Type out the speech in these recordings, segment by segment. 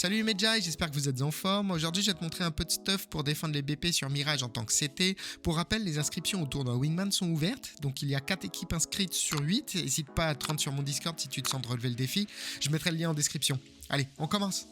Salut les Medjay, j'espère que vous êtes en forme. Aujourd'hui, je vais te montrer un peu de stuff pour défendre les BP sur Mirage en tant que CT. Pour rappel, les inscriptions au tournoi Wingman sont ouvertes. Donc, il y a 4 équipes inscrites sur 8. N'hésite pas à te rendre sur mon Discord si tu te sens de relever le défi. Je mettrai le lien en description. Allez, on commence.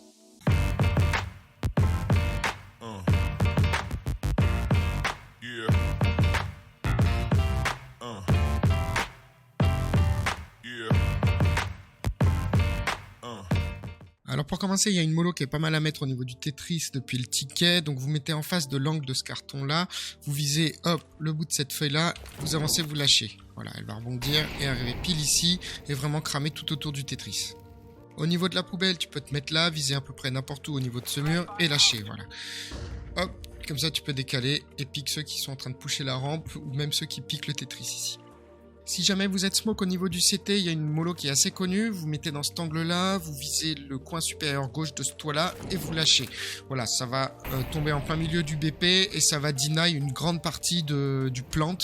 Alors pour commencer, il y a une mollo qui est pas mal à mettre au niveau du Tetris depuis le ticket. Donc vous mettez en face de l'angle de ce carton-là. Vous visez, hop, le bout de cette feuille-là. Vous avancez, vous lâchez. Voilà, elle va rebondir et arriver pile ici et vraiment cramer tout autour du Tetris. Au niveau de la poubelle, tu peux te mettre là, viser à peu près n'importe où au niveau de ce mur et lâcher, voilà. Hop, comme ça tu peux décaler et pique ceux qui sont en train de pusher la rampe ou même ceux qui piquent le Tetris ici. Si jamais vous êtes smoke au niveau du CT, il y a une mollo qui est assez connue. Vous mettez dans cet angle-là, vous visez le coin supérieur gauche de ce toit-là et vous lâchez. Voilà, ça va tomber en plein milieu du BP et ça va deny une grande partie du plant.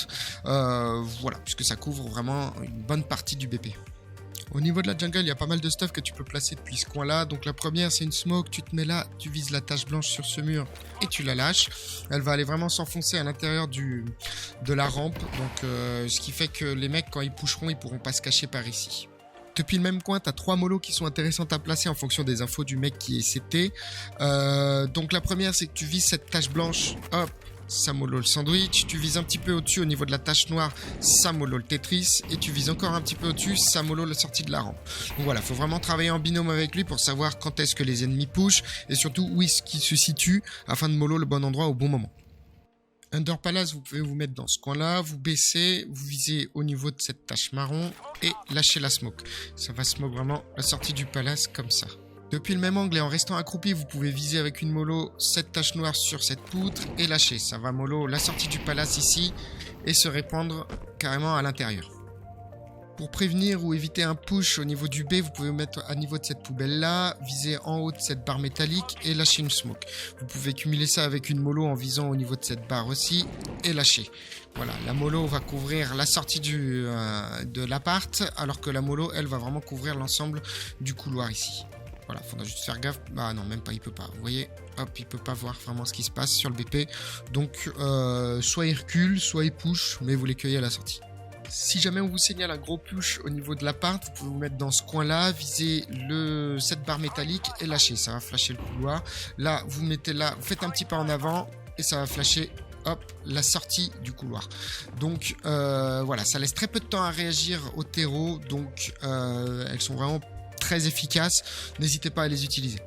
Voilà, puisque ça couvre vraiment une bonne partie du BP. Au niveau de la jungle, il y a pas mal de stuff que tu peux placer depuis ce coin-là. Donc la première, c'est une smoke. Tu te mets là, tu vises la tache blanche sur ce mur et tu la lâches. Elle va aller vraiment s'enfoncer à l'intérieur de la rampe. Donc ce qui fait que les mecs, quand ils pusheront, ils pourront pas se cacher par ici. Depuis le même coin, tu as 3 mollos qui sont intéressantes à placer en fonction des infos du mec qui est CT. Donc la première, c'est que tu vises cette tache blanche. Hop. Ça mollo le sandwich, tu vises un petit peu au-dessus au niveau de la tache noire, ça mollo le Tetris, et tu vises encore un petit peu au-dessus, ça mollo la sortie de la rampe. Donc voilà, il faut vraiment travailler en binôme avec lui pour savoir quand est-ce que les ennemis push, et surtout où est-ce qu'ils se situent, afin de mollo le bon endroit au bon moment. Under Palace, vous pouvez vous mettre dans ce coin-là, vous baissez, vous visez au niveau de cette tache marron, et lâchez la smoke. Ça va smoke vraiment la sortie du palace comme ça. Depuis le même angle et en restant accroupi, vous pouvez viser avec une mollo cette tache noire sur cette poutre et lâcher. Ça va mollo la sortie du palace ici et se répandre carrément à l'intérieur. Pour prévenir ou éviter un push au niveau du B, vous pouvez vous mettre à niveau de cette poubelle là, viser en haut de cette barre métallique et lâcher une smoke. Vous pouvez cumuler ça avec une mollo en visant au niveau de cette barre aussi et lâcher. Voilà, la mollo va couvrir la sortie de l'appart alors que la mollo, elle va vraiment couvrir l'ensemble du couloir ici. Voilà, faudra juste faire gaffe. Ah non, même pas, il peut pas. Vous voyez, hop, il peut pas voir vraiment ce qui se passe sur le BP. Donc, soit il recule, soit il push, mais vous les cueillez à la sortie. Si jamais on vous signale un gros push au niveau de l'appart, vous pouvez vous mettre dans ce coin-là, viser cette barre métallique et lâcher. Ça va flasher le couloir. Là, vous mettez là, vous faites un petit pas en avant et ça va flasher. Hop, la sortie du couloir. Donc voilà, ça laisse très peu de temps à réagir au terreau. Donc elles sont vraiment très efficaces, n'hésitez pas à les utiliser.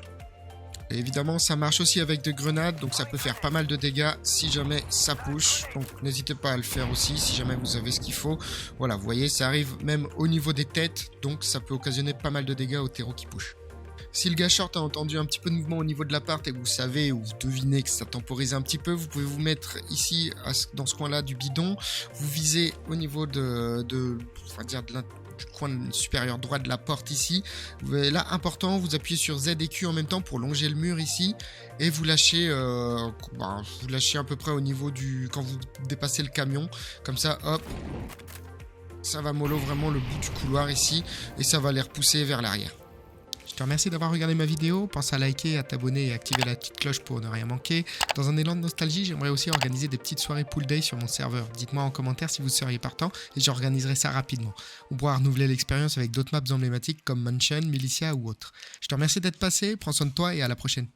Et évidemment, ça marche aussi avec des grenades, donc ça peut faire pas mal de dégâts si jamais ça push. Donc n'hésitez pas à le faire aussi si jamais vous avez ce qu'il faut. Voilà, vous voyez, ça arrive même au niveau des têtes, donc ça peut occasionner pas mal de dégâts au terreau qui push. Si le gars short a entendu un petit peu de mouvement au niveau de l'appart et que vous savez ou vous devinez que ça temporise un petit peu, vous pouvez vous mettre ici, dans ce coin-là du bidon. Vous visez au niveau du coin supérieur droit de la porte ici. Là, important, vous appuyez sur Z et Q en même temps pour longer le mur ici. Et vous lâchez, vous lâchez à peu près au niveau quand vous dépassez le camion. Comme ça, hop. Ça va mollo vraiment le bout du couloir ici. Et ça va les repousser vers l'arrière. Je te remercie d'avoir regardé ma vidéo, pense à liker, à t'abonner et activer la petite cloche pour ne rien manquer. Dans un élan de nostalgie, j'aimerais aussi organiser des petites soirées pool day sur mon serveur. Dites-moi en commentaire si vous seriez partant et j'organiserai ça rapidement. On pourra renouveler l'expérience avec d'autres maps emblématiques comme Mansion, Militia ou autres. Je te remercie d'être passé, prends soin de toi et à la prochaine.